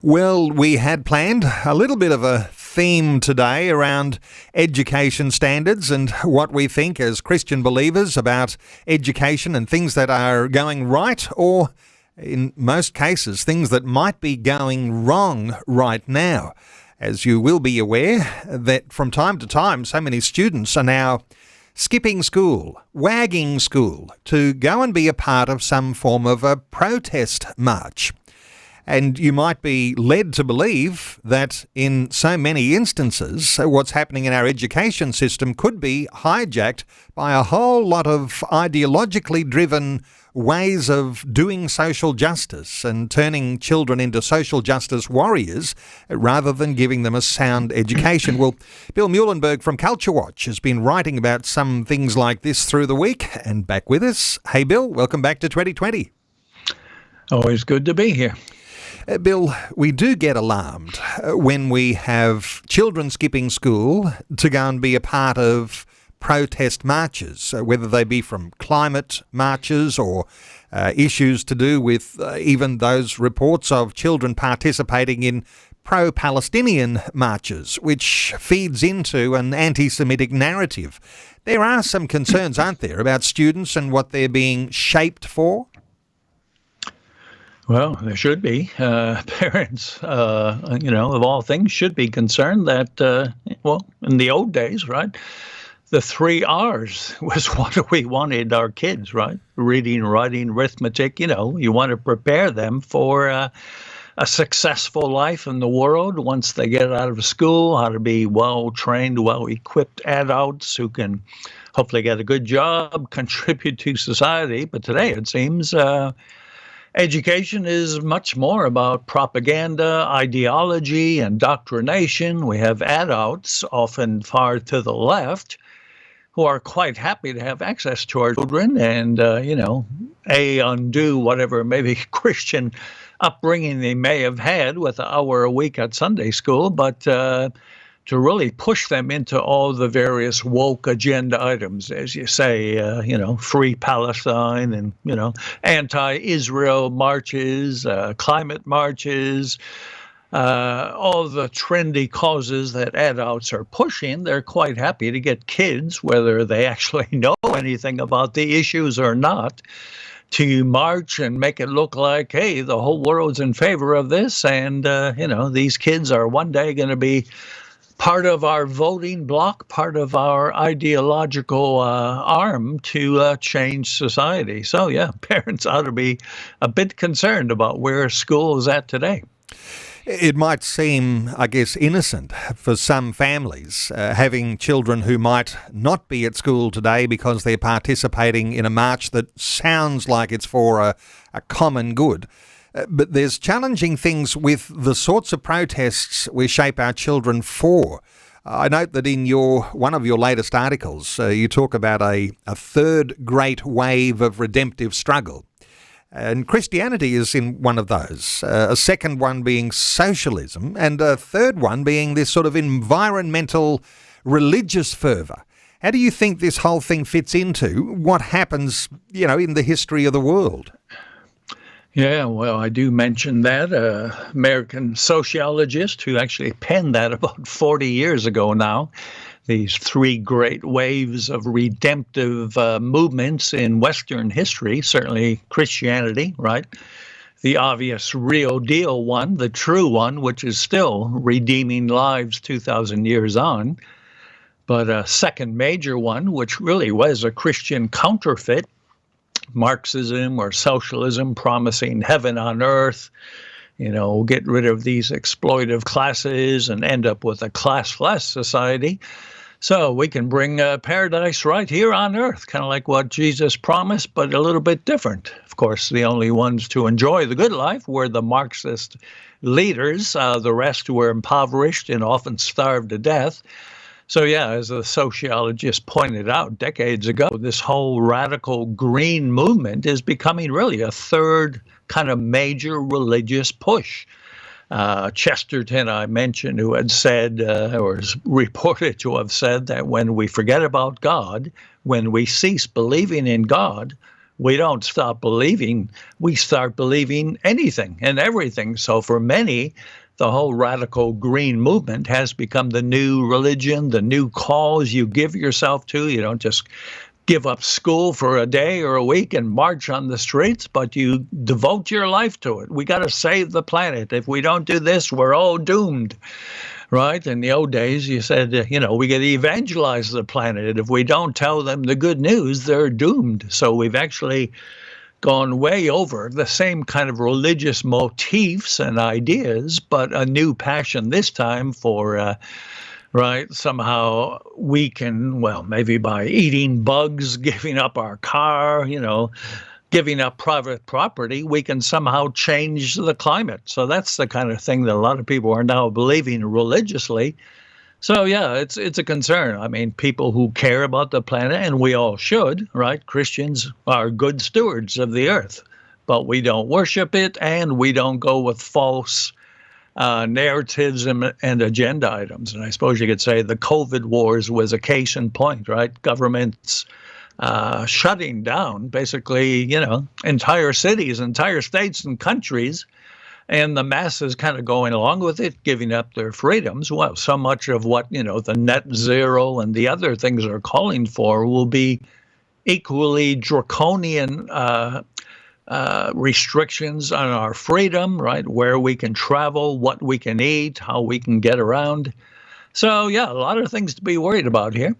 Well, we had planned a little bit of a theme today around education standards and what we think as Christian believers about education and things that are going right, or in most cases, things that might be going wrong right now. As you will be aware that from time to time, so many students are now skipping school, wagging school, to go and be a part of some form of a protest march. And you might be led to believe that in so many instances, what's happening in our education system could be hijacked by a whole lot of ideologically driven ways of doing social justice and turning children into social justice warriors rather than giving them a sound education. Well, Bill Muehlenberg from Culture Watch has been writing about some things like this through the week and back with us. Hey, Bill, welcome back to 2020. Always good to be here. Bill, we do get alarmed when we have children skipping school to go and be a part of protest marches, whether they be from climate marches or issues to do with even those reports of children participating in pro-Palestinian marches, which feeds into an anti-Semitic narrative. There are some concerns, aren't there, about students and what they're being shaped for? Well, there should be. Parents, of all things, should be concerned that, in the old days, right, the 3 R's was what we wanted our kids, right? Reading, writing, arithmetic. You want to prepare them for a successful life in the world once they get out of school, how to be well-trained, well-equipped adults who can hopefully get a good job, contribute to society. But today, it seems, education is much more about propaganda, ideology, and indoctrination. We have adults, often far to the left, who are quite happy to have access to our children and, undo whatever maybe Christian upbringing they may have had with an hour a week at Sunday school, but to really push them into all the various woke agenda items, as you say, free Palestine and, anti-Israel marches, climate marches, all the trendy causes that adults are pushing. They're quite happy to get kids, whether they actually know anything about the issues or not, to march and make it look like, hey, the whole world's in favor of this. And, these kids are one day going to be part of our voting bloc, part of our ideological arm to change society. So, yeah, parents ought to be a bit concerned about where school is at today. It might seem, I guess, innocent for some families having children who might not be at school today because they're participating in a march that sounds like it's for a common good. But there's challenging things with the sorts of protests we shape our children for. I note that in one of your latest articles, you talk about a third great wave of redemptive struggle. And Christianity is in one of those, a second one being socialism, and a third one being this sort of environmental religious fervour. How do you think this whole thing fits into what happens, in the history of the world? Yeah, well, I do mention that American sociologist who actually penned that about 40 years ago now. These 3 great waves of redemptive movements in Western history, certainly Christianity, right? The obvious real deal one, the true one, which is still redeeming lives 2,000 years on. But a second major one, which really was a Christian counterfeit, Marxism or socialism, promising heaven on earth, get rid of these exploitive classes and end up with a classless society. So we can bring paradise right here on earth, kind of like what Jesus promised, but a little bit different. Of course, the only ones to enjoy the good life were the Marxist leaders. The rest were impoverished and often starved to death. So, yeah, as the sociologist pointed out decades ago, this whole radical green movement is becoming really a third kind of major religious push. Chesterton, I mentioned, who had said, or is reported to have said, that when we forget about God, when we cease believing in God, we don't stop believing, we start believing anything and everything. So for many, the whole radical green movement has become the new religion, the new cause you give yourself to. You don't just give up school for a day or a week and march on the streets, but you devote your life to it. We got to save the planet. If we don't do this, we're all doomed. Right? In the old days, you said, we got to evangelize the planet. If we don't tell them the good news, they're doomed. So we've actually gone way over the same kind of religious motifs and ideas, but a new passion this time for, somehow we can, maybe by eating bugs, giving up our car, giving up private property, we can somehow change the climate. So that's the kind of thing that a lot of people are now believing religiously. So, yeah, it's a concern. I mean, people who care about the planet, and we all should, right? Christians are good stewards of the earth, but we don't worship it, and we don't go with false narratives and agenda items. And I suppose you could say the COVID wars was a case in point, right? Governments shutting down basically, entire cities, entire states and countries, and the masses kind of going along with it, giving up their freedoms. Well, so much of what, the net zero and the other things are calling for will be equally draconian restrictions on our freedom, right? Where we can travel, what we can eat, how we can get around. So, yeah, a lot of things to be worried about here.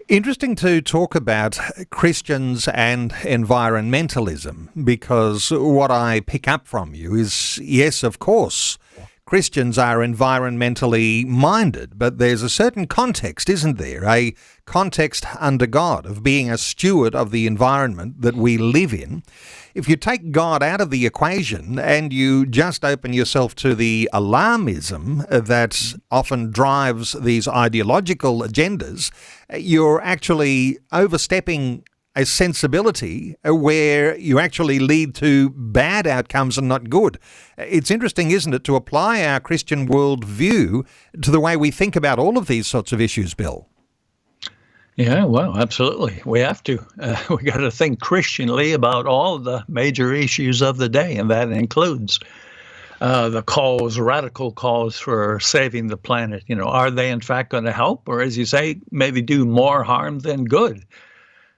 Interesting to talk about Christians and environmentalism, because what I pick up from you is, yes, of course, Christians are environmentally minded, but there's a certain context, isn't there? A context under God of being a steward of the environment that we live in. If you take God out of the equation and you just open yourself to the alarmism that often drives these ideological agendas, you're actually overstepping a sensibility where you actually lead to bad outcomes and not good. It's interesting, isn't it, to apply our Christian worldview to the way we think about all of these sorts of issues, Bill? Yeah, well, absolutely. We have to. We got to think Christianly about all the major issues of the day, and that includes the radical calls for saving the planet. Are they in fact going to help, or as you say, maybe do more harm than good?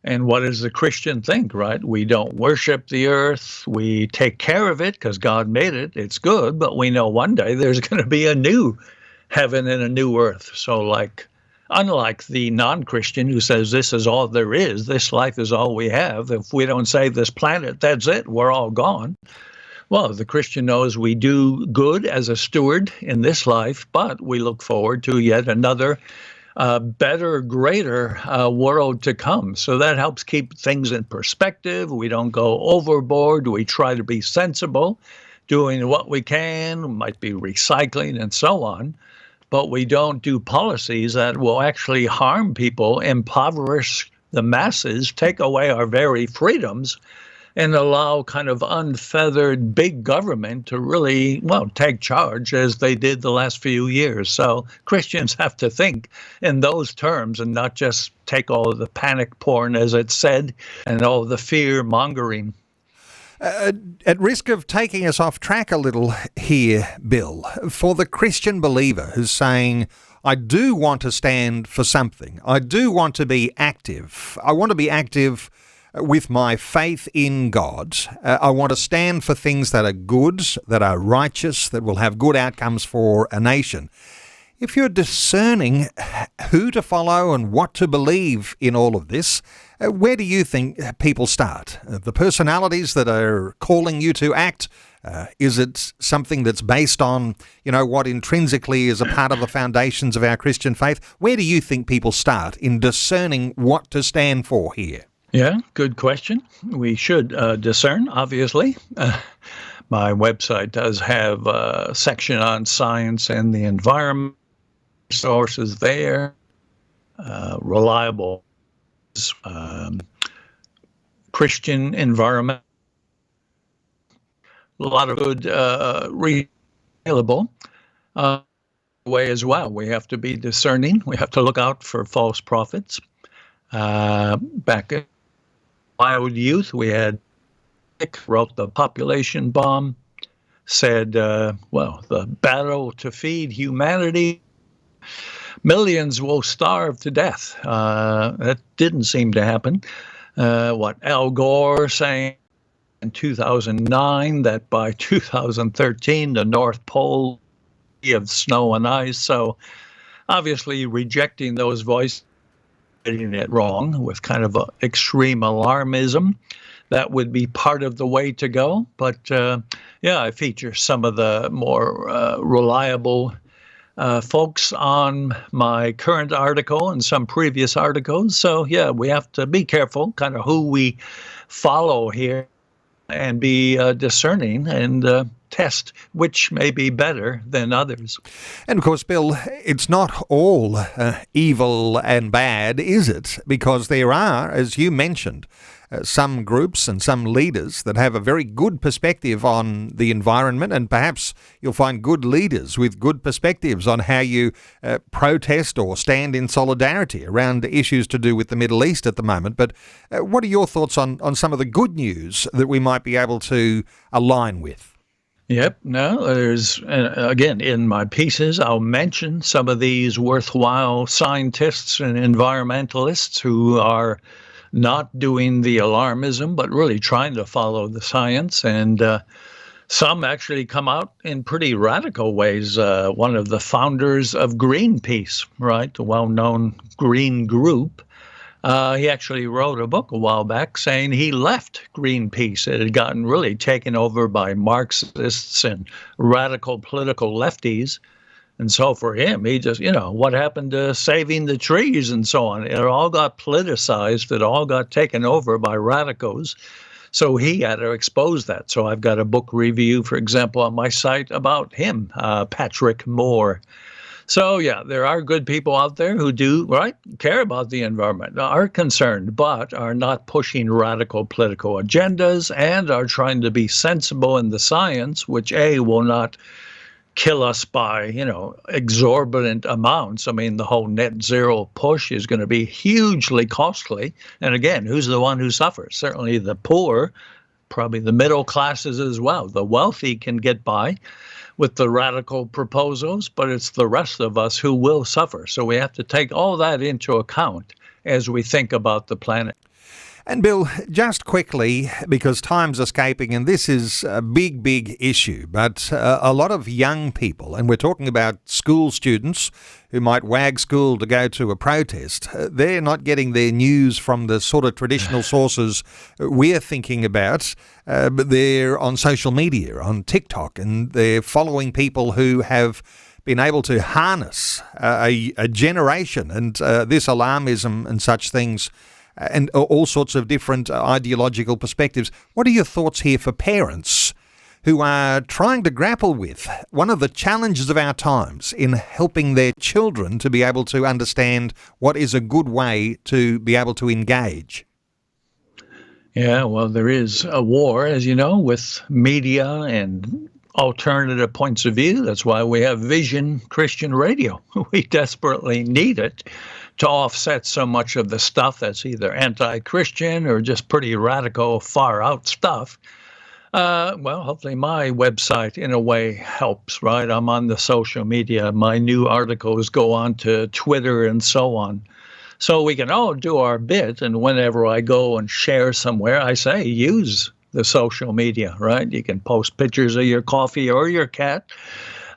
And what does the Christian think, right? We don't worship the earth. We take care of it because God made it. It's good, but we know one day there's going to be a new heaven and a new earth. So unlike the non-Christian who says this is all there is, this life is all we have, if we don't save this planet, that's it, we're all gone. Well, the Christian knows we do good as a steward in this life, but we look forward to yet another better, greater world to come. So that helps keep things in perspective. We don't go overboard. We try to be sensible, doing what we can, might be recycling and so on. But we don't do policies that will actually harm people, impoverish the masses, take away our very freedoms, and allow kind of unfeathered big government to really, take charge as they did the last few years. So Christians have to think in those terms and not just take all of the panic porn, as it's said, and all the fear mongering. At risk of taking us off track a little here, Bill, for the Christian believer who's saying, I do want to stand for something. I do want to be active. I want to be active with my faith in God. I want to stand for things that are good, that are righteous, that will have good outcomes for a nation. If you're discerning who to follow and what to believe in all of this, where do you think people start? The personalities that are calling you to act? Is it something that's based on, what intrinsically is a part of the foundations of our Christian faith? Where do you think people start in discerning what to stand for here? Yeah, good question. We should discern, obviously. My website does have a section on science and the environment, sources there, reliable Christian environment, a lot of good available way as well. We have to be discerning. We have to look out for false prophets. Back wild youth. We had Nick wrote The Population Bomb, said, the battle to feed humanity, millions will starve to death. That didn't seem to happen. Al Gore saying in 2009 that by 2013 the North Pole of snow and ice. So obviously rejecting those voices, getting it wrong with kind of extreme alarmism. That would be part of the way to go. But I feature some of the more reliable folks on my current article and some previous articles. So, we have to be careful kind of who we follow here and be discerning and test which may be better than others. And of course, Bill, it's not all evil and bad, is it? Because there are, as you mentioned, some groups and some leaders that have a very good perspective on the environment, and perhaps you'll find good leaders with good perspectives on how you protest or stand in solidarity around issues to do with the Middle East at the moment. But what are your thoughts on some of the good news that we might be able to align with? Yep. No, there's, again, in my pieces, I'll mention some of these worthwhile scientists and environmentalists who are not doing the alarmism, but really trying to follow the science. And some actually come out in pretty radical ways. One of the founders of Greenpeace, right, the well-known green group, he actually wrote a book a while back saying he left Greenpeace. It had gotten really taken over by Marxists and radical political lefties. And so for him, he just, what happened to saving the trees and so on? It all got politicized. It all got taken over by radicals. So he had to expose that. So I've got a book review, for example, on my site about him, Patrick Moore. So, there are good people out there who do, care about the environment, are concerned, but are not pushing radical political agendas and are trying to be sensible in the science, which, will not kill us by, exorbitant amounts. I mean, the whole net zero push is going to be hugely costly. And again, who's the one who suffers? Certainly the poor, probably the middle classes as well. The wealthy can get by with the radical proposals, but it's the rest of us who will suffer. So we have to take all that into account as we think about the planet. And Bill, just quickly, because time's escaping, and this is a big, big issue, but a lot of young people, and we're talking about school students who might wag school to go to a protest, they're not getting their news from the sort of traditional sources we're thinking about, but they're on social media, on TikTok, and they're following people who have been able to harness a generation and this alarmism and such things, and all sorts of different ideological perspectives. What are your thoughts here for parents who are trying to grapple with one of the challenges of our times in helping their children to be able to understand what is a good way to be able to engage? Yeah, well, there is a war, as you know, with media and alternative points of view. That's why we have Vision Christian Radio. We desperately need it to offset so much of the stuff that's either anti-Christian or just pretty radical, far-out stuff. Hopefully my website, in a way, helps, right? I'm on the social media. My new articles go on to Twitter and so on. So we can all do our bit, and whenever I go and share somewhere, I say, use the social media, right? You can post pictures of your coffee or your cat,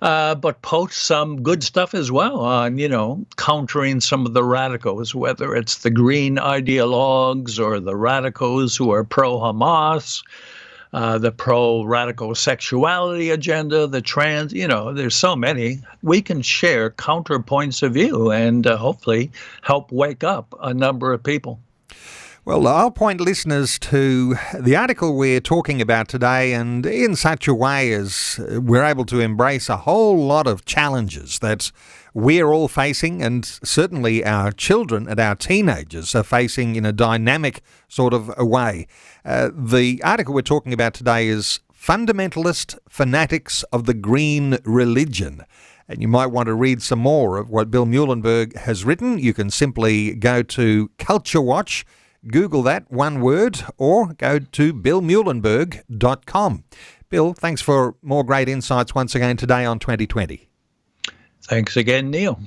but post some good stuff as well on, countering some of the radicals, whether it's the green ideologues or the radicals who are pro-Hamas, the pro-radical sexuality agenda, the trans, there's so many. We can share counterpoints of view and hopefully help wake up a number of people. Well, I'll point listeners to the article we're talking about today, and in such a way as we're able to embrace a whole lot of challenges that we're all facing, and certainly our children and our teenagers are facing in a dynamic sort of a way. The article we're talking about today is Fundamentalist Fanatics of the Green Religion. And you might want to read some more of what Bill Muehlenberg has written. You can simply go to Culture Watch, Google that, one word, or go to billmuehlenberg.com. Bill, thanks for more great insights once again today on 2020. Thanks again, Neil.